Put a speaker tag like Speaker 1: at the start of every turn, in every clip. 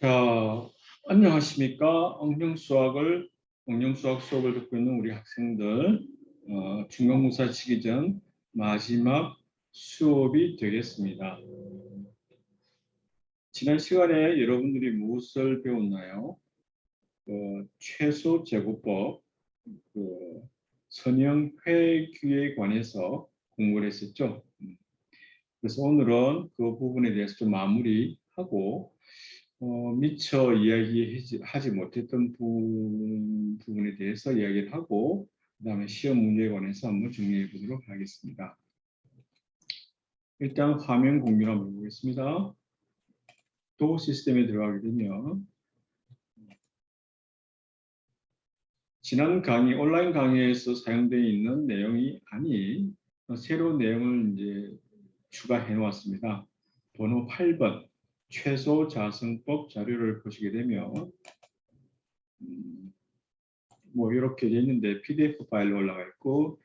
Speaker 1: 자, 안녕하십니까? 응용수학 수업을 듣고 있는 우리 학생들, 중간고사 치기 전 마지막 수업이 되겠습니다. 지난 시간에 여러분들이 무엇을 배웠나요? 최소 제곱법, 선형회귀에 관해서 공부를 했었죠. 그래서 오늘은 그 부분에 대해서 좀 마무리하고 미처 이야기하지 못했던 부분에 대해서 이야기를 하고 그 다음에 시험 문제에 관해서 한번 정리해 보도록 하겠습니다. 일단 화면 공유를 한번 해보겠습니다. 도어 시스템에 들어가게 되면 지난 강의, 온라인 강의에서 사용되어 있는 내용이 아닌 새로운 내용을 이제 추가해 놓았습니다. 번호 8번 최소 자승법 자료를 보시게 되면 뭐 이렇게 돼 있는데 PDF 파일로 올라가 있고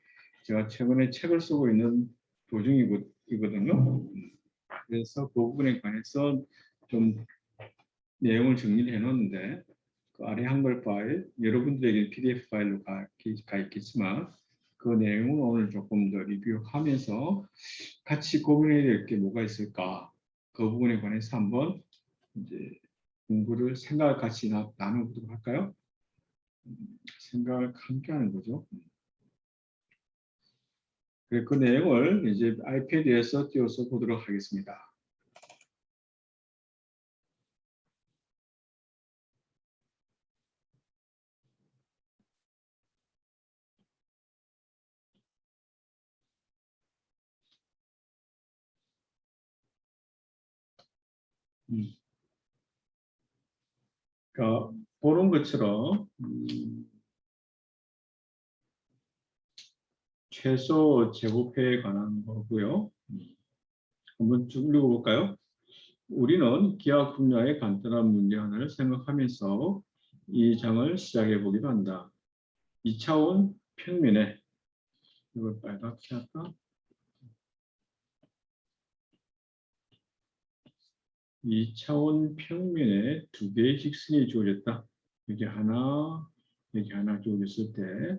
Speaker 1: 제가 최근에 책을 쓰고 있는 도중이거든요. 그래서 그 부분에 관해서 좀 내용을 정리를 해 놓았는데 그 아래 한글 파일 여러분들에게 PDF 파일로 가 있겠지만 그 내용을 오늘 조금 더 리뷰하면서 같이 고민해야 될 게 뭐가 있을까 그 부분에 관해서 한번 이제 공부를 생각을 같이 나눠보도록 할까요? 생각을 함께 하는 거죠. 그 내용을 이제 아이패드에서 띄워서 보도록 하겠습니다. 그러니까 보는 것처럼 최소 제곱회에 관한 거고요. 한번 쭉 읽어볼까요? 우리는 기하 분야의 간단한 문제 하나를 생각하면서 이 장을 시작해 보기도 한다. 2차원 평면에 이걸 빨갛게 할까? 2차원 평면에 두 개의 직선이 주어졌다. 여기 하나 주어졌을 때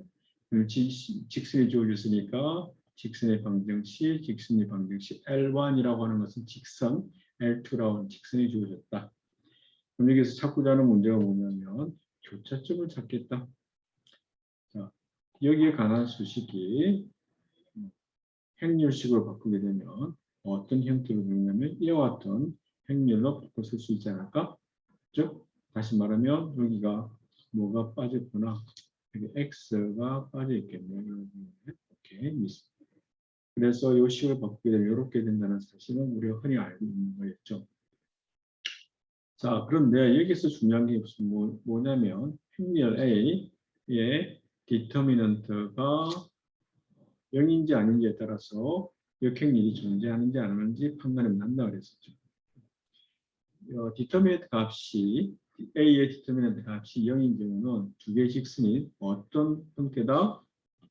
Speaker 1: 직선이 주어졌으니까 직선의 방정식, 직선의 방정식 L1이라고 하는 것은 직선, L2라고 하는 직선이 주어졌다. 그럼 여기서 찾고자 하는 문제가 뭐냐면 교차점을 찾겠다. 자, 여기에 관한 수식이 행렬식으로 바꾸게 되면 어떤 형태로 되냐면 이와 같은 행렬로 바꿔 쓸 수 있지 않을까? 즉 다시 말하면 여기가 뭐가 빠졌구나. 여기 x가 빠져 있겠네요. 이렇게 그래서 이 식을 바꾸게 되면 이렇게 된다는 사실은 우리가 흔히 알고 있는 거였죠. 자, 그런데 여기서 중요한 게 뭐냐면 행렬 A의 디터미넌트가 0인지 아닌지에 따라서 역행렬이 존재하는지 안 하는지 판단이 난다 그랬었죠. 디터미넌트 값이 A의 디터미넌트 값이 0인 경우는 두 개의 직선이 어떤 형태다?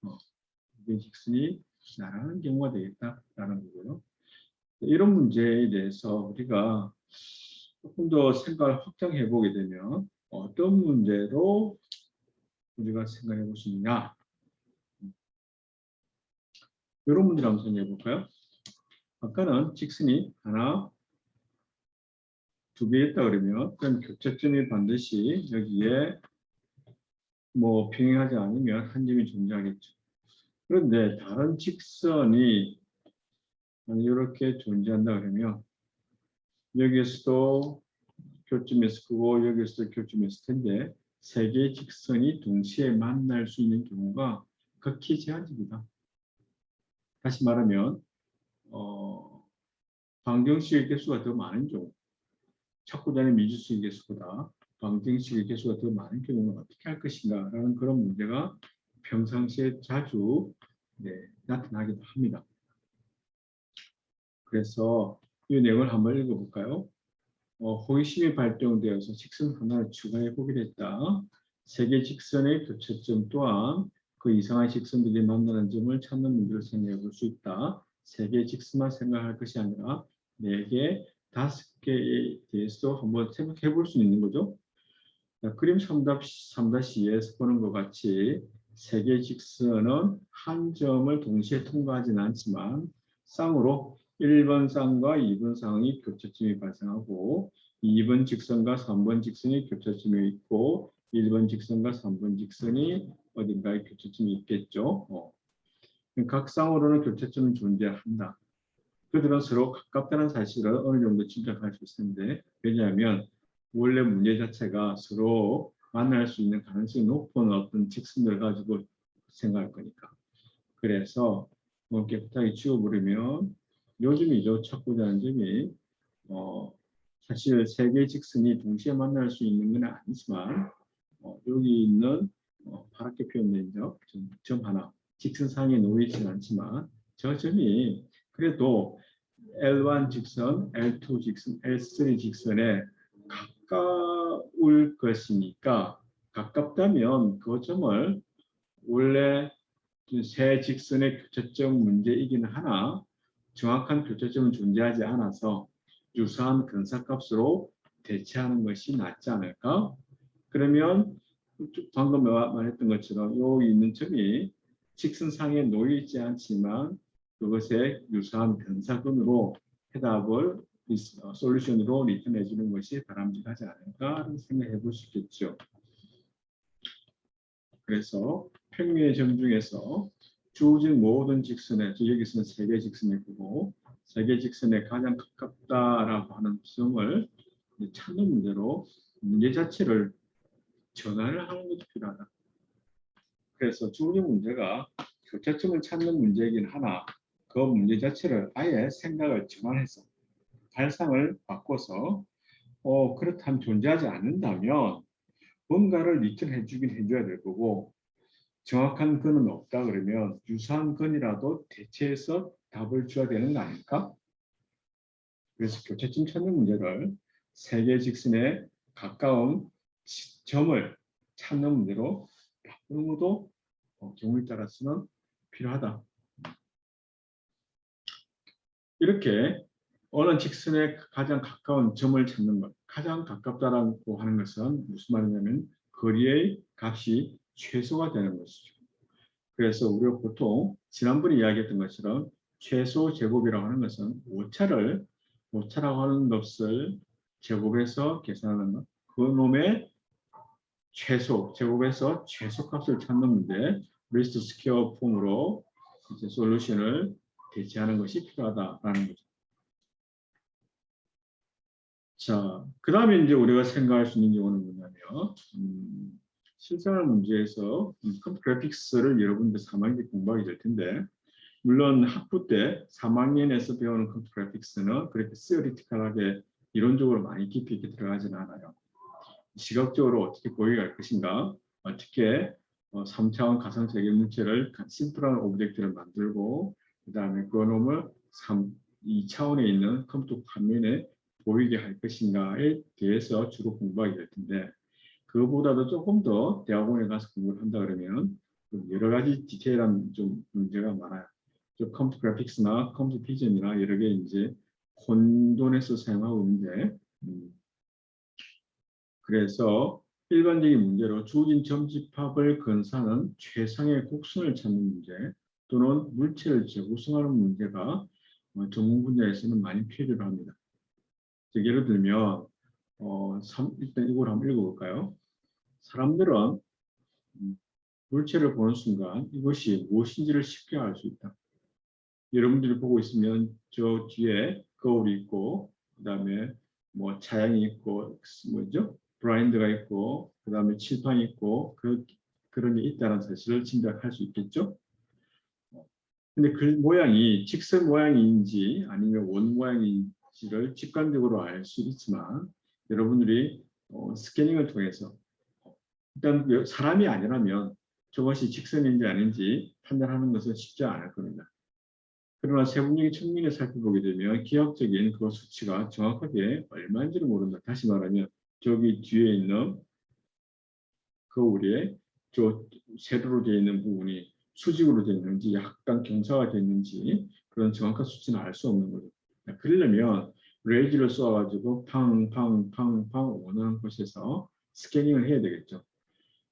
Speaker 1: 두 개의 직선이 나라는 경우가 되겠다라는 거고요. 이런 문제에 대해서 우리가 조금 더 생각을 확장해 보게 되면 어떤 문제로 우리가 생각해 볼 수 있냐? 이런 문제를 한번 생각해 볼까요? 아까는 직선이 하나, 두 개 있다 그러면 그럼 교차점이 반드시 여기에 뭐 평행하지 않으면 한 점이 존재하겠죠. 그런데 다른 직선이 이렇게 존재한다 그러면 여기에서도 교점했을 거고 여기에서도 교점했을 텐데 세 개의 직선이 동시에 만날 수 있는 경우가 극히 제한적이다. 다시 말하면 방정식의 개수가 더 많은 경우 찾고자 하는 미지수의 개수보다 방정식의 개수가 더 많은 경우는 어떻게 할 것인가 라는 그런 문제가 평상시에 자주 나타나기도 합니다. 그래서 이 내용을 한번 읽어볼까요? 호기심이 발동되어서 직선 하나를 추가해 보기로 했다. 세 개 직선의 교차점 또한 그 이상한 직선들이 만나는 점을 찾는 문제를 생각해 볼 수 있다. 세 개의 직선만 생각할 것이 아니라 네 개 5개에 대해서 한번 생각해 볼 수 있는 거죠. 자, 그림 3-2에서 보는 것 같이 세개 직선은 한 점을 동시에 통과하지는 않지만 쌍으로 1번 쌍과 2번 쌍이 교차점이 발생하고 2번 직선과 3번 직선이 교차점이 있고 1번 직선과 3번 직선이 어딘가에 교차점이 있겠죠. 각 쌍으로는 교차점이 존재한다. 그들은 서로 가깝다는 사실을 어느 정도 짐작할 수 있는데 왜냐하면 원래 문제 자체가 서로 만날 수 있는 가능성이 높은 어떤 직선을 가지고 생각할 거니까. 그래서 깨끗하게 지워버리면 요즘이죠. 찾고자 하는 점이 사실 세 개의 직선이 동시에 만날 수 있는 건 아니지만 여기 있는 파랗게 표현된 점 하나 직선상에 놓이지는 않지만 저 점이 그래도 L1 직선, L2 직선, L3 직선에 가까울 것이니까 가깝다면 그 점을 원래 세 직선의 교차점 문제이기는 하나 정확한 교차점은 존재하지 않아서 유사한 근사값으로 대체하는 것이 낫지 않을까? 그러면 방금 말했던 것처럼 여기 있는 점이 직선상에 놓여 있지 않지만 그것에 유사한 근사근으로 해답을 솔루션으로 리턴해 주는 것이 바람직하지 않을까 생각해 볼 수 있겠죠. 그래서 평면의 점 중에서 주어진 모든 직선에 여기서는 세 개 직선이 보고 세 개 직선에 가장 가깝다라고 하는 점을 찾는 문제로 문제 자체를 전환을 하는 것도 필요하다. 그래서 주어진 문제가 교차점을 찾는 문제이긴 하나 그 문제 자체를 아예 생각을 전환해서 발상을 바꿔서 그렇다면 존재하지 않는다면 뭔가를 리턴해 주긴 해줘야 될 거고 정확한 근은 없다 그러면 유사한 근이라도 대체해서 답을 줘야 되는 거 아닐까? 그래서 교차점 찾는 문제를 세개 직선에 가까운 점을 찾는 문제로 바꾸는 것도 경우에 따라서는 필요하다. 이렇게 어느 직선에 가장 가까운 점을 찾는 것, 가장 가깝다라고 하는 것은 무슨 말이냐면 거리의 값이 최소가 되는 것이죠. 그래서 우리가 보통 지난번에 이야기했던 것처럼 최소 제곱이라고 하는 것은 오차라고 하는 것을 제곱해서 계산하는 것, 그 놈의 최소, 제곱해서 최소값을 찾는 문제, 리스트 스퀘어 폼으로 이제 솔루션을 대체하는 것이 필요하다라는 거죠. 자, 그 다음에 이제 우리가 생각할 수 있는 경우는 뭐냐면, 실생활 문제에서 컴퓨터 그래픽스를 여러분들 3학년 공부하게 될 텐데, 물론 학부 때 3학년에서 배우는 컴퓨터 그래픽스는 그렇게 시어리티컬하게 이론적으로 많이 깊이 있게 들어가지는 않아요. 시각적으로 어떻게 보이게 할 것인가, 어떻게 3차원 가상세계 물체를 심플한 오브젝트를 만들고 그 다음에 그 놈을 2차원에 있는 컴퓨터 화면에 보이게 할 것인가에 대해서 주로 공부하게 될 텐데 그거보다도 조금 더 대학원에 가서 공부를 한다 그러면 여러 가지 디테일한 좀 문제가 많아요. 컴퓨터 그래픽스나 컴퓨터 비전이나 여러 개 이제 혼돈해서 사용하고 있는데 그래서 일반적인 문제로 주어진 점집합을 건사하는 최상의 곡선을 찾는 문제 또는 물체를 재구성하는 문제가 전문 분야에서는 많이 필요로 합니다. 예를 들면 일단 이걸 한번 읽어볼까요? 사람들은 물체를 보는 순간 이것이 무엇인지를 쉽게 알 수 있다. 여러분들이 보고 있으면 저 뒤에 거울이 있고 그 다음에 뭐 차양이 있고 뭐죠? 브라인드가 있고 그 다음에 칠판이 있고 그런 게 있다는 사실을 짐작할 수 있겠죠. 근데 그 모양이 직선 모양인지 아니면 원 모양인지를 직관적으로 알 수 있지만 여러분들이 스캐닝을 통해서 일단 사람이 아니라면 저것이 직선인지 아닌지 판단하는 것은 쉽지 않을 겁니다. 그러나 세분적인 측면에 살펴보게 되면 기하학적인 그 수치가 정확하게 얼마인지를 모른다. 다시 말하면 저기 뒤에 있는 거울에 저 세로로 되어 있는 부분이 수직으로 되어 있는지 약간 경사가 되어 있는지 그런 정확한 수치는 알 수 없는 거죠. 그러려면 레이즈를 쏘아가지고 팡팡팡팡 원하는 곳에서 스캐닝을 해야 되겠죠.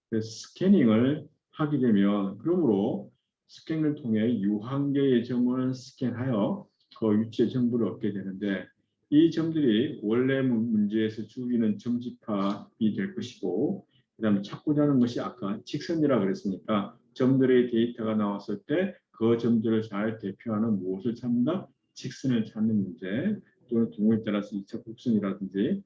Speaker 1: 그래서 스캐닝을 하게 되면 그러므로 스캔을 통해 유한계의 점을 스캔하여 그 위치의 정보를 얻게 되는데 이 점들이 원래 문제에서 주기는 점집합이 될 것이고 그 다음에 찾고자 하는 것이 아까 직선이라고 그랬으니까 점들의 데이터가 나왔을 때 그 점들을 잘 대표하는 무엇을 찾는다? 직선을 찾는 문제 또는 경우에 따라서 2차 곡선이라든지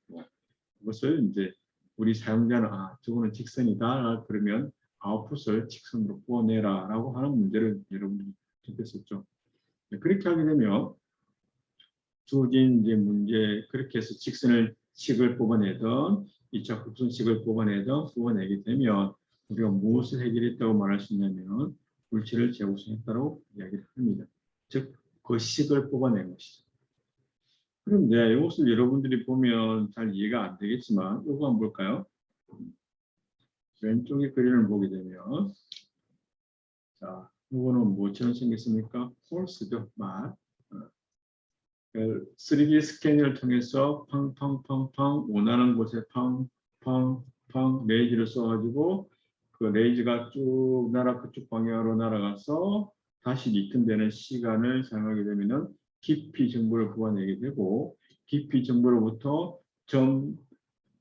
Speaker 1: 그것을 이제 우리 사용자는 저거는 직선이다 그러면 아웃풋을 직선으로 구워내라 라고 하는 문제를 여러분들이 듣겠었죠. 그렇게 하게 되면 주어진 이제 문제 그렇게 해서 직선을 식을 뽑아내던 2차 곡선식을 뽑아내게 되면 우리가 무엇을 해결했다고 말할 수 있냐면 물질을 재구성했다고 이야기를 합니다. 즉 그 식을 뽑아낸 것이죠. 그런데 이것을 여러분들이 보면 잘 이해가 안 되겠지만 이거 한번 볼까요? 왼쪽의 그림을 보게 되면 자, 이거는 뭐처럼 생겼습니까? 홀스죠, 말. 3D 스캐너를 통해서 팡팡팡팡 원하는 곳에 팡팡팡 레이저를 쏘아가지고 그 레이저가 쭉 그쪽 방향으로 날아가서 다시 리턴되는 시간을 사용하게 되면은 깊이 정보를 구해내게 되고 깊이 정보로부터 점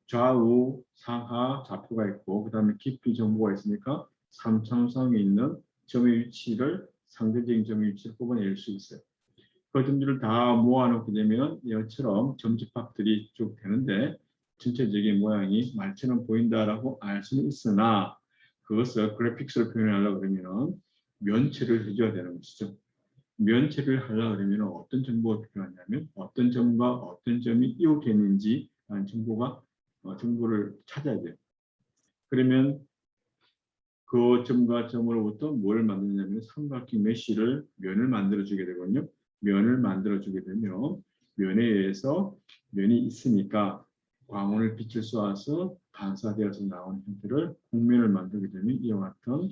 Speaker 1: 좌우 상하 좌표가 있고 그 다음에 깊이 정보가 있으니까 3차원상에 있는 점의 위치를 상대적인 점의 위치를 뽑아낼 수 있어요. 그 점들을 다 모아놓게 되면 이처럼 점집합들이 쭉 되는데 전체적인 모양이 말처럼 보인다라고 알 수는 있으나 그것을 그래픽스로 표현하려고 그러면 면체를 해줘야 되는 것이죠. 면체를 하려고 그러면 어떤 정보가 필요하냐면 어떤 점과 어떤 점이 이웃해 있는지 라는 정보를 찾아야 돼요. 그러면 그 점과 점으로부터 뭘 만드냐면 삼각형 메쉬를 면을 만들어주게 되거든요. 면을 만들어주게 되면 면에 의해서 면이 있으니까 광원을 빛을 쏘아서 반사되어서 나오는 형태를 곡면을 만들게 되면 이와 같은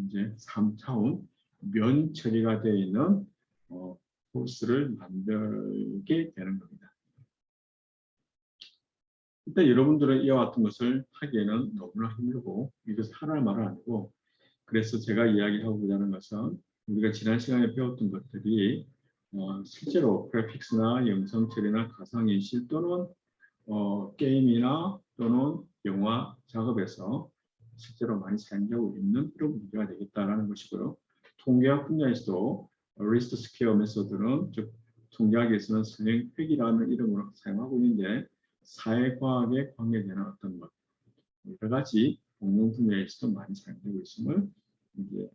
Speaker 1: 이제 3차원 면 처리가 되어 있는 코스를 만들게 되는 겁니다. 일단 여러분들은 이와 같은 것을 하기에는 너무나 힘들고 이것을 하라 말아 아니고 그래서 제가 이야기하고자 하는 것은 우리가 지난 시간에 배웠던 것들이 실제로 그래픽스나 영상 처리나 가상인식 또는 게임이나 또는 영화 작업에서 실제로 많이 사용되고 있는 그런 문제가 되겠다라는 것이고요. 통계학 분야에서도 리스트 스퀘어 메소드는 즉 통계학에서는 선행획이라는 이름으로 사용하고 있는데 사회과학에 관계되는 어떤 것 여러 가지 공용 분야에서도 많이 사용되고 있음을 이제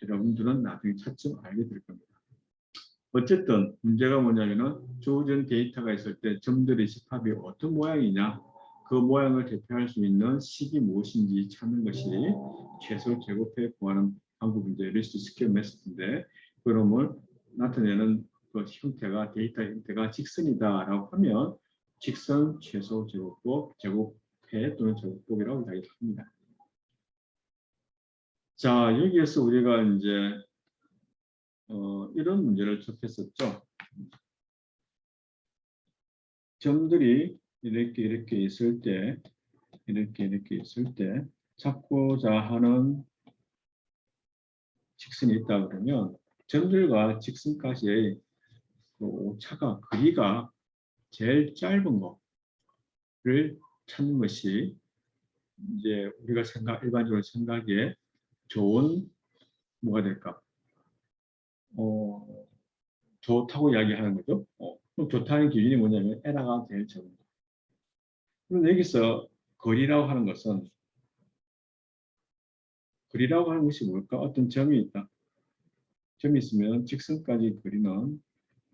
Speaker 1: 여러분들은 나중에 차츰 알게 될 겁니다. 어쨌든 문제가 뭐냐면은 주어진 데이터가 있을 때 점들의 집합이 어떤 모양이냐 그 모양을 대표할 수 있는 식이 무엇인지 찾는 것이 최소 제곱해 구하는 방법인데 리스트 스퀘어 메소드인데 그럼을 나타내는 그 형태가 데이터 형태가 직선이다라고 하면 직선 최소 제곱법 제곱해 또는 제곱법이라고 이야기합니다. 자 여기에서 우리가 이제 이런 문제를 접했었죠. 점들이 이렇게 있을 때 이렇게 있을 때 찾고자 하는 직선이 있다 그러면 점들과 직선까지의 그 오차가 거리가 제일 짧은 거를 찾는 것이 이제 우리가 일반적으로 생각에 좋은 뭐가 될까? 좋다고 이야기하는 거죠. 그럼 좋다는 기준이 뭐냐면 에라가 제일 적은 거. 그럼 여기서 거리라고 하는 것은 거리라고 하는 것이 뭘까? 어떤 점이 있다. 점이 있으면 직선까지 거리는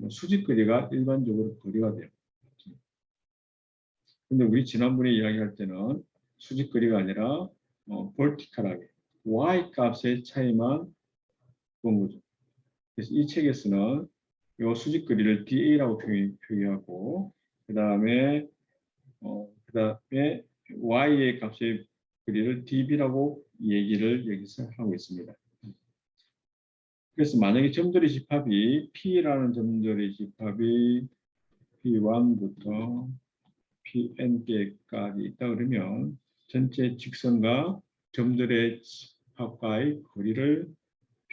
Speaker 1: 수직거리가 일반적으로 거리가 돼요. 근데 우리 지난번에 이야기할 때는 수직거리가 아니라 볼티컬하게 y 값의 차이만 본 거죠. 그래서 이 책에서는 이 수직거리를 DA라고 표기하고 그 다음에 Y의 값의 거리를 DB라고 얘기를 여기서 하고 있습니다. 그래서 만약에 점들의 집합이 P라는 점들의 집합이 P1부터 Pn개까지 있다 그러면 전체 직선과 점들의 집합과의 거리를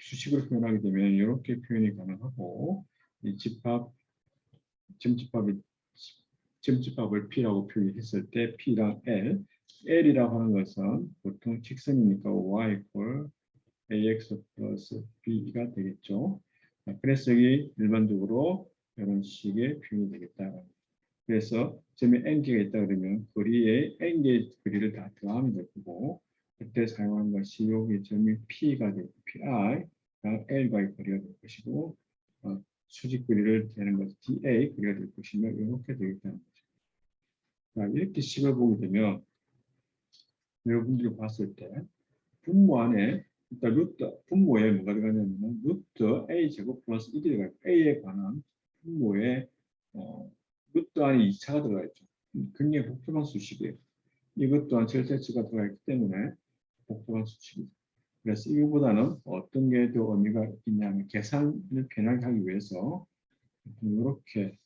Speaker 1: 수식으로 표현하게 되면 이렇게 표현이 가능하고 이 점집합을 P라고 표현했을 때 P랑 L이라고 하는 것은 보통 직선이니까 Y equal AX 플러스 B가 되겠죠. 그래서 여기 일반적으로 이런 식의 표현이 되겠다. 그래서 점에 n개가 있다 그러면 거리에 n개의 거리를 다 더하면 될 거고 그때 사용한 것이 여기 점이 P가 되고 PI, L과의 거리가 될 것이고 수직 거리를 재는 것이 DA 거리가 될 것이며 이렇게 되겠다는 거죠. 자, 이렇게 식을 보게 되면 여러분들이 봤을 때 분모 안에 일단 분모에 뭐가 들어가냐면 루트 A 제곱 플러스 1이 들어가 있고 A에 관한 분모에 루트 안에 2차가 들어가 있죠. 굉장히 복잡한 수식이에요. 이것 또한 절대치가 들어가 있기 때문에 복잡한 수식이죠. 그래서 이거보다는 어떤 게 더 의미가 있냐면 계산을 편하게 하기 위해서 이렇게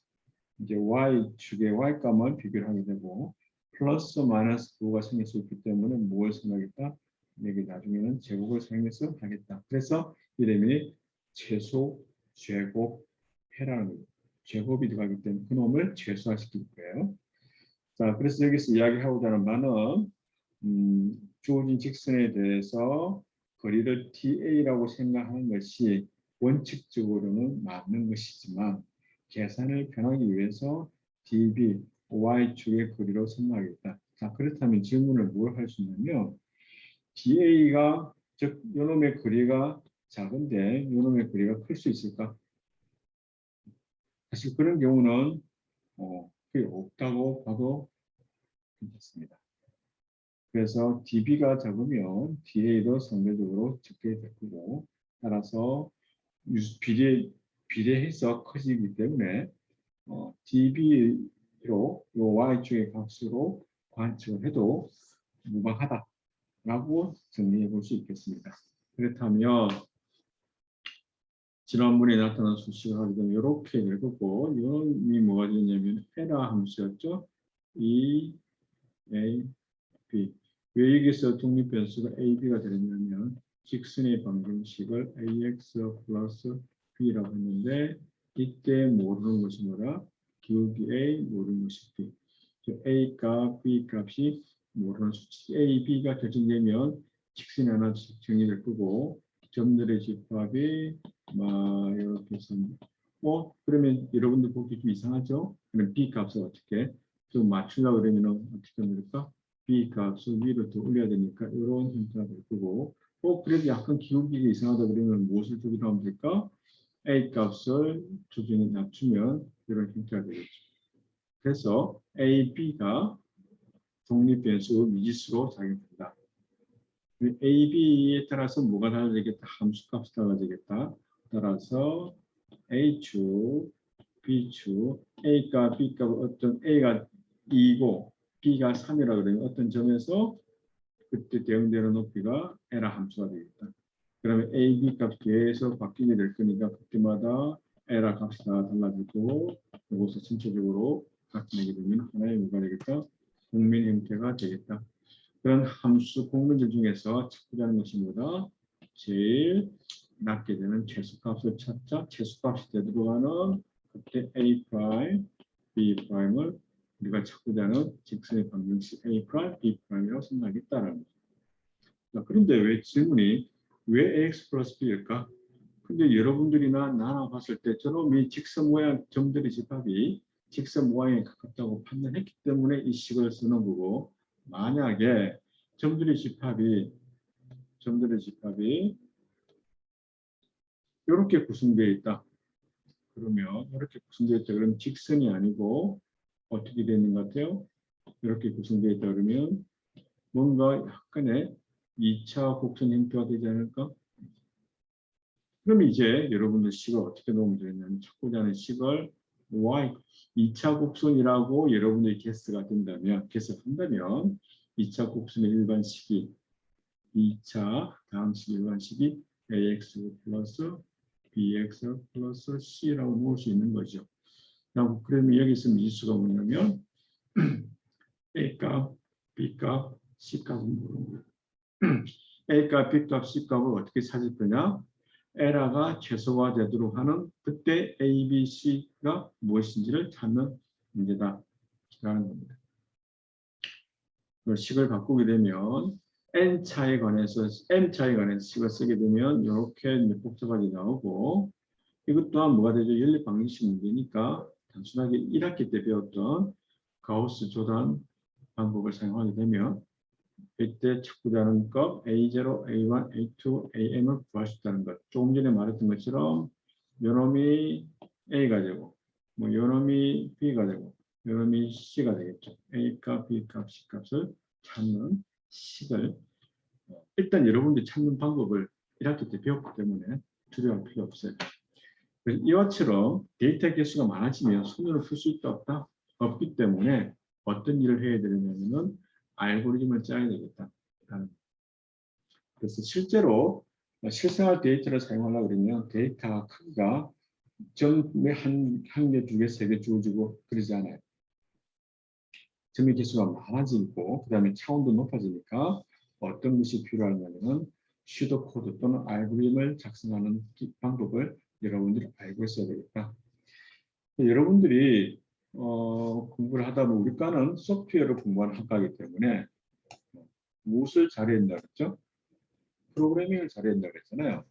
Speaker 1: 이제 Y축의 Y값만 비교를 하게 되고 플러스 마이너스 9가 생길 수 있기 때문에 무엇을 생각하겠다? 여기 나중에는 제곱을 사용해서 하겠다. 그래서 이름이 최소 제곱 해라는 거예요. 제곱이 들어가기 때문에 그놈을 최소화시킬 거예요. 자, 그래서 여기서 이야기하고자 하는 바는 주어진 직선에 대해서 거리를 DA라고 생각하는 것이 원칙적으로는 맞는 것이지만 계산을 편하기 위해서 DB, Y축의 거리로 생각하겠다. 자, 그렇다면 질문을 뭘 할 수 있냐면 DA가 즉 요놈의 거리가 작은데 요놈의 거리가 클 수 있을까? 사실 그런 경우는 거의 없다고 봐도 괜찮습니다. 그래서 DB가 작으면 DA도 상대적으로 적게 될 거고 따라서 비례해서 커지기 때문에 DB로 요 Y축의 값으로 관측을 해도 무방하다라고 정리해 볼 수 있겠습니다. 그렇다면 지난번에 나타난 수식을 하게 되면 이렇게 될 거고 이놈이 뭐가 되냐면 에라 함수였죠. E, A, B. 왜 여기서 독립변수가 A, B가 되느냐면 직선의 방정식을 AX 플러스 B라고 했는데 이때 모르는 것이 뭐라? 기울기 A, 모르는 것이 B. A 값, B 값이 모르는 수치. A, B가 결정되면 직선이 하나 정리될 거고 점들의 집합이 이렇게 해서 그러면 여러분들 보기 좀 이상하죠? 그럼 B 값을 어떻게 좀 맞추려고 그러면 어떻게 합니까? B 값을 위로 더 올려야 되니까 이런 형태가 될 거고 그래도 약간 기울기가 이상하다 그러면 무엇을 조절하면 될까? A 값을 조정해 낮추면 이런 형태가 되겠죠. 그래서 A, B가 독립변수 미지수로 작용된다. A, B에 따라서 뭐가 달라지겠다? 함수값이 달라지겠다. 따라서 A축, B축, A가 B가 어떤 A가 2고 B가 3이라 그러면 어떤 점에서 그때 대응되는 높이가 에라 함수가 되겠다. 그러면 A, B 값이 계속 바뀌게 될 거니까 그때마다 에라 값이 다 달라질 거고 이것을 전체적으로 바뀌게 되면 하나의 뭐가 되겠다? 공면 형태가 되겠다. 그런 함수 공면들 중에서 찾고자 하는 것이 뭐다? 제일 낮게 되는 최소값을 찾자. 최소값이 되도록하는 그때 A 프라임, B 프라임을 우리가 찾고자 하는 직선의 방정식 A 프라임, B 프라임이라고 생각하겠다라는 거죠. 자, 그런데 왜 질문이 왜 AX 플러스 B일까? 근데 여러분들이나 나나 봤을 때 저놈이 직선 모양 점들의 집합이 직선 모양에 가깝다고 판단했기 때문에 이 식을 쓰는 거고 만약에 점들의 집합이 이렇게 구성되어 있다. 그러면 이렇게 구성되어 있다. 그러면 직선이 아니고 어떻게 되는 것 같아요? 이렇게 구성되어 있다. 그러면 뭔가 약간의 2차 곡선 형태가 되지 않을까? 그럼 이제 여러분들 식을 어떻게 놓으면 되냐면 찾고자 하는 식을 Y 2차 곡선이라고 여러분들이 개수한다면 2차 곡선의 일반식이 2차 다음식 일반식이 AX 플러스 BX 플러스 C라고 놓을 수 있는 거죠. 그러면 여기서 미지수가 뭐냐면 A값, B값, C값은 모르는 거예요. A값, B값, C값을 어떻게 찾을 거냐? 에러가 최소화되도록 하는 그때 A, B, C가 무엇인지를 찾는 문제다 라는 겁니다. 식을 바꾸게 되면 N차에 관해서 M차에 관해서 식을 쓰게 되면 이렇게 복잡하게 나오고 이것 또한 뭐가 되죠? 연립 방정식 문제니까 단순하게 1학기 때 배웠던 가우스 조단 방법을 사용하게 되면 이때 찾고자 하는 것 A0, A1, A2, AM을 구할 수 있다는 것. 조금 전에 말했던 것처럼 요놈이 A가 되고 뭐 요놈이 B가 되고 요놈이 C가 되겠죠. A값, B값, C값을 찾는 식을 일단 여러분들이 찾는 방법을 1학기 때 배웠기 때문에 두려워할 필요 없어요. 이와처럼 데이터 개수가 많아지면 손으로 풀 수 있다 없다? 없기 때문에 어떤 일을 해야 되냐면은 알고리즘을 짜야 되겠다. 그래서 실제로 실생활 데이터를 사용하려고 그러면 데이터 크기가 점에 한 개, 두 개, 세 개 주어지고 그러지 않아요. 점의 개수가 많아지고 그다음에 차원도 높아지니까 어떤 것이 필요하냐면 슈도 코드 또는 알고리즘을 작성하는 방법을 여러분들이 알고 있어야 되겠다. 여러분들이 공부를 하다 보면 우리 과는 소프트웨어를 공부하는 학과이기 때문에 무엇을 잘해야 된다 그랬죠? 프로그래밍을 잘해야 된다 그랬잖아요.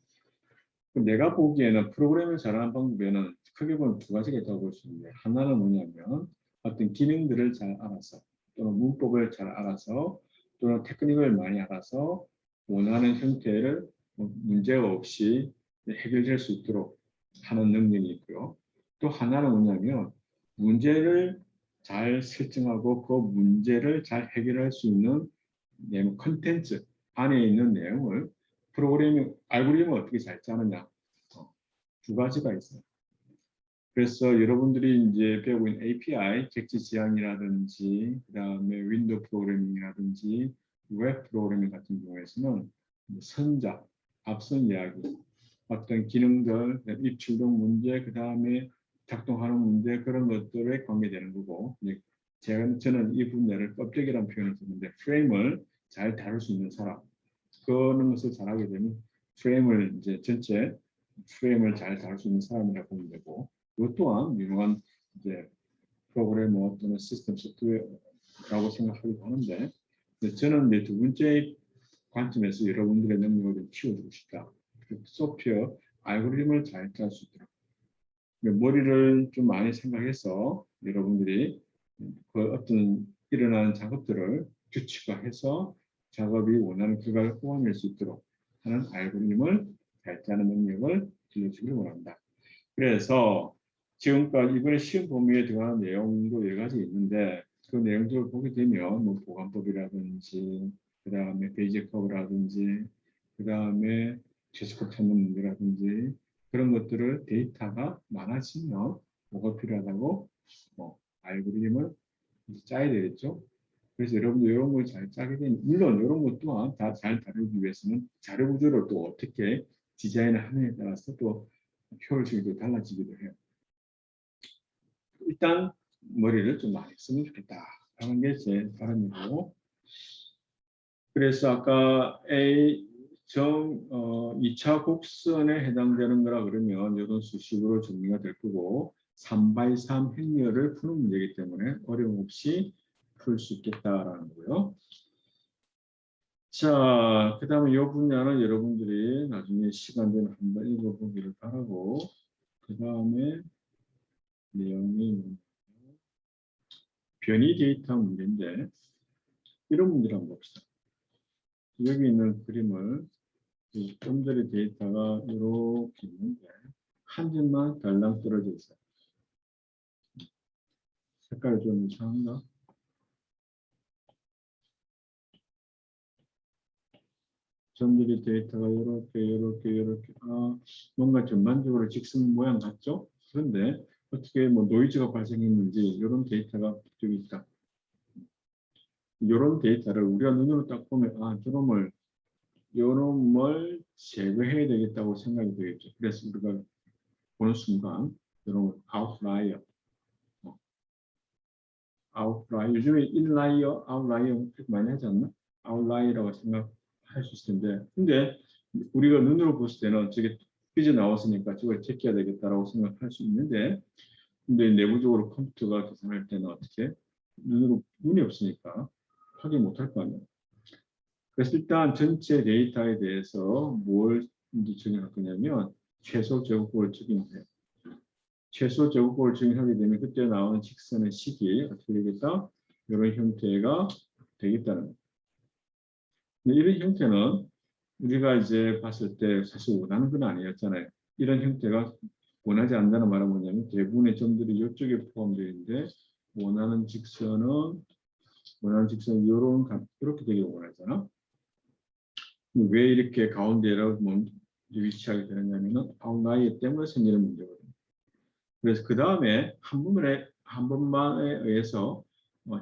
Speaker 1: 내가 보기에는 프로그래밍을 잘하는 방법에는 크게 보면 두 가지가 있다고 볼 수 있는데 하나는 뭐냐면 어떤 기능들을 잘 알아서 또는 문법을 잘 알아서 또는 테크닉을 많이 알아서 원하는 형태를 문제가 없이 해결될 수 있도록 하는 능력이 있고요. 또 하나는 뭐냐면 문제를 잘 설정하고 그 문제를 잘 해결할 수 있는 내용 컨텐츠 안에 있는 내용을 프로그래밍 알고리즘을 어떻게 잘 짜느냐 두 가지가 있어요. 그래서 여러분들이 이제 배우고 있는 API, 객지 지향이라든지 그다음에 윈도우 프로그래밍이라든지 웹 프로그래밍 같은 경우에서는 선작, 앞선 이야기, 어떤 기능들, 입출력 문제, 그다음에 작동하는 문제 그런 것들에 관계되는 거고 저는 이 분야를 껍데기라는 표현을 쓰는데 프레임을 잘 다룰 수 있는 사람 그런 것을 잘하게 되면 프레임을 이제 전체 프레임을 잘 다룰 수 있는 사람이라고 보면 되고 그 또한 유명한 이제 프로그래머 또는 시스템 소프트웨어라고 생각하기도 하는데 저는 이제 두 번째 관점에서 여러분들의 능력을 좀 키워주고 싶다. 소프트웨어 알고리즘을 잘 짤 수 있도록 머리를 좀 많이 생각해서 여러분들이 그 어떤 일어나는 작업들을 규칙화해서 작업이 원하는 결과를 뽑아낼 수 있도록 하는 알고리즘을 잘 짜는 능력을 길러주길 원한다. 그래서 지금까지 이번에 시험 범위에 들어가는 내용도 여러 가지 있는데 그 내용들을 보게 되면 뭐 보관법이라든지 그 다음에 베이직 커브라든지 그 다음에 최소값 찾는 문제라든지 그런 것들을 데이터가 많아지면 뭐가 필요하다고 알고리즘을 짜야 되겠죠. 그래서 여러분들 이런 걸 잘 짜게 되면 물론 이런 것 또한 다 잘 다루기 위해서는 자료 구조를 또 어떻게 디자인을 하느냐에 따라서 또 효율성이 또 달라지기도 해요. 일단 머리를 좀 많이 쓰면 좋겠다 하는 게 제 바람이고 그래서 아까 A 2차 곡선에 해당되는 거라 그러면 이런 수식으로 정리가 될 거고 3x3 행렬을 푸는 문제이기 때문에 어려움 없이 풀 수 있겠다라는 거고요. 자, 그 다음에 이 분야는 여러분들이 나중에 시간 되면 한번 읽어보기를 바라고 그 다음에 내용이 변이 데이터 문제인데 이런 문제를 한번 봅시다. 여기 있는 그림을 좀 전에 데이터가 이렇게 있는데 한 점만 달랑 떨어져 있어요. 색깔이 좀 이상한가? 점들이 데이터가 이렇게 뭔가 전반적으로 직선 모양 같죠? 그런데 어떻게 뭐 노이즈가 발생했는지 이런 데이터가 여기 있다. 이런 데이터를 우리가 눈으로 딱 보면 요놈을 제거해야 되겠다고 생각이 되겠죠. 그래서 우리가 보는 순간 요놈을 아웃라이어 아웃라이어, 요즘에 인라이어, 아웃라이어 많이 하지 않나? 아웃라이어라고 생각할 수 있을 텐데, 근데 우리가 눈으로 봤을 때는 저게 삐져나왔으니까 저걸 제껴야 되겠다라고 생각할 수 있는데, 근데 내부적으로 컴퓨터가 계산할 때는 어떻게? 눈이 없으니까 확인 못할 거 아니에요. 그래서 일단 전체 데이터에 대해서 뭘 이제 적용할 거냐면 최소 제곱꼴을 적용해요. 최소 제곱꼴을 적용하게 되면 그때 나오는 직선의 식이 어떻게 되겠다? 이런 형태가 되겠다는 거예요. 근데 이런 형태는 우리가 이제 봤을 때 사실 원하는 건 아니었잖아요. 이런 형태가 원하지 않는다는 말은 뭐냐면 대부분의 점들이 이쪽에 포함되어 있는데 원하는 직선은 이렇게 되기를 원하잖아. 왜 이렇게 가운데로 위치하게 되느냐면 아웃라이어 때문에 생기는 문제거든요. 그래서 그 다음에 한 번만에 의해서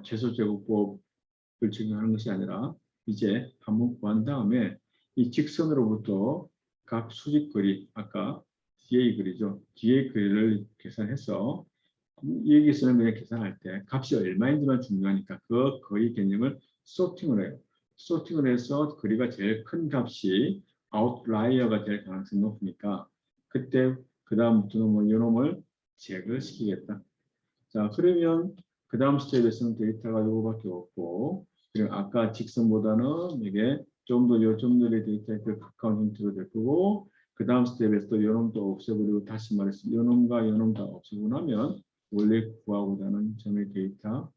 Speaker 1: 최소 제곱법을 적용하는 것이 아니라 이제 한 번 구한 다음에 이 직선으로부터 각 수직거리, 아까 DA 거리죠. DA 거리를 계산해서 여기서는 그냥 계산할 때 값이 얼마인지만 중요하니까 그 거리 개념을 소팅을 해요. 소팅을 해서 거리가 제일 큰 값이 아웃라이어가 될 가능성이 높으니까 그때 그 다음부터는 뭐 이놈을 제거시키겠다. 자, 그러면 그 다음 스텝에서는 데이터가 이거밖에 없고, 그리고 아까 직선보다는 이게 좀 더 요점들의 데이터에 더 가까운 형태로 될 거고, 그 다음 스텝에서 또 요놈도 없애버리고, 다시 말해서 요놈과 요놈 다 없애고 나면 원래 구하고자 하는 점의 데이터,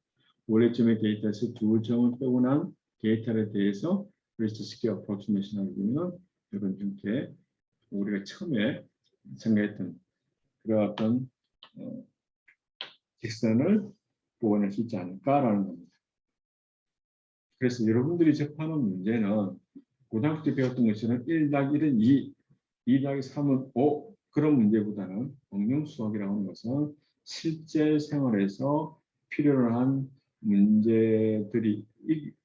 Speaker 1: 원래 점의 데이터에서 두 점을 빼고 난 데이터에 대해서 리스트 스퀘어 어프로치메이션 하게 되면 이런 형태의 우리가 처음에 생각했던 그런 어떤 직선을 보완할 수 있지 않을까라는 겁니다. 그래서 여러분들이 접하는 문제는 고등학교 때 배웠던 것처럼 1-1은 2, 2-3은 5 그런 문제보다는 응용수학이라고 하는 것은 실제 생활에서 필요로 한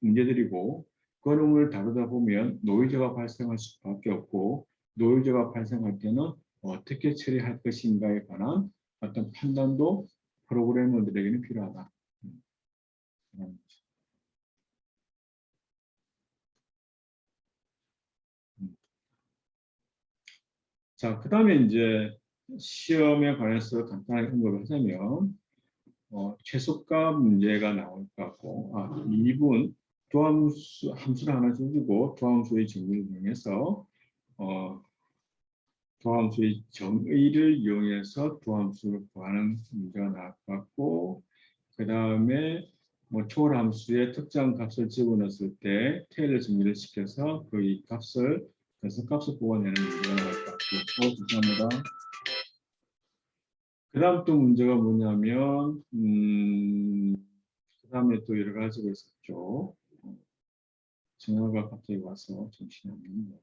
Speaker 1: 문제들이고 그 놈을 다루다 보면 노이즈가 발생할 수밖에 없고 노이즈가 발생할 때는 어떻게 처리할 것인가에 관한 어떤 판단도 프로그래머들에게는 필요하다. 자, 그 다음에 이제 시험에 관해서 간단하게 언급을 하자면 최소값 문제가 나올 것 같고 2분 함수를 하나 주고 도함수의 정의를 이용해서 도함수의 정의를 이용해서 도함수를 구하는 문제가 나올 것 같고 그 다음에 초월함수의 특정 값을 집어넣었을 때 테일러 정리를 시켜서 그 값을 그래서 값을 뽑아내는 문제가 나올 것 같고 죄송합니다. 그 다음 또 문제가 뭐냐면 그 다음에 또 여러 가지가 있었죠. 전화가 갑자기 와서 정신이 없네요.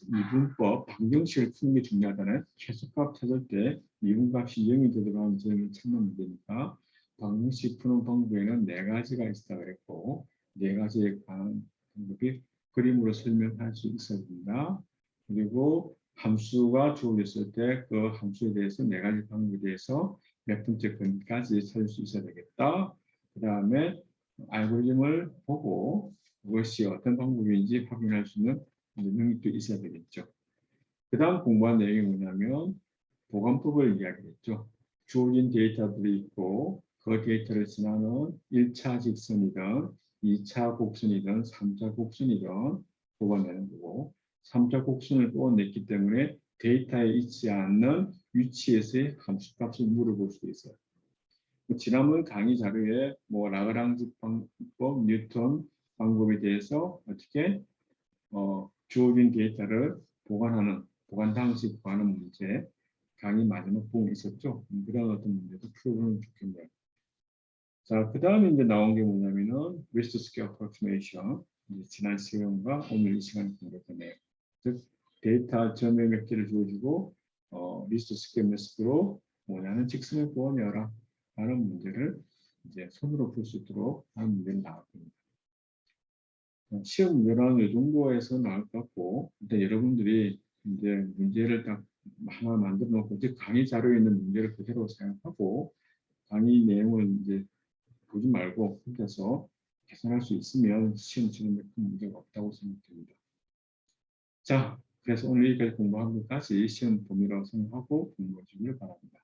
Speaker 1: 미분법 방정식을 푸는 게 중요하잖아요. 최소값 찾을 때 미분값이 0이 되도록 점을 찾는 문제니까 방정식 푸는 방법에는 네 가지가 있다 그랬고 네 가지에 관한 방법이 그림으로 설명할 수 있어야 된다. 그리고 함수가 주어졌을 때 그 함수에 대해서 네 가지 방법에 대해서 몇 번째 건까지 찾을 수 있어야 되겠다. 그 다음에 알고리즘을 보고 그것이 어떤 방법인지 확인할 수 있는 능력도 있어야 되겠죠. 그 다음 공부한 내용이 뭐냐면 보관법을 이야기했죠. 주어진 데이터들이 있고 그 데이터를 지나는 1차 직선이든 2차 곡선이든 3차 곡선이든 뽑아내는 거고 3차 곡선을 뽑아냈기 때문에 데이터에 있지 않는 위치에서의 함수값을 물어볼 수 있어요. 지난번 강의 자료에 라그랑지 방법, 뉴턴 방법에 대해서 어떻게 주어진 데이터를 보관 방식 구하는 문제 강의 마지막 부분에 있었죠. 그런 어떤 문제도 풀어보면 좋겠네요. 자, 그 다음에 이제 나온 게 뭐냐면은 리스트 스퀘어 어프로치메이션 지난 시간과 오늘 이 시간에 공부했네요. 즉 데이터 점의 몇 개를 주어주고 리스트 스퀘어 메소드로 원하는 직선을 구하여라 라는 문제를 이제 손으로 풀 수 있도록 하는 문제를 나왔습니다. 시험 문제는 이 정도에서 나올 것 같고, 일단 여러분들이 이제 문제를 딱 하나 만들어 놓고, 즉 강의 자료에 있는 문제를 그대로 생각하고, 강의 내용을 이제 보지 말고 혼자서 계산할 수 있으면 시험 치는데 큰 문제가 없다고 생각됩니다. 자, 그래서 오늘 여기까지 공부한 것까지 시험 범위라고 생각하고 공부해 주길 바랍니다.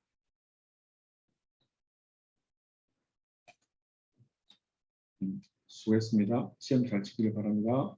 Speaker 1: 수고했습니다. 시험 잘 치기를 바랍니다.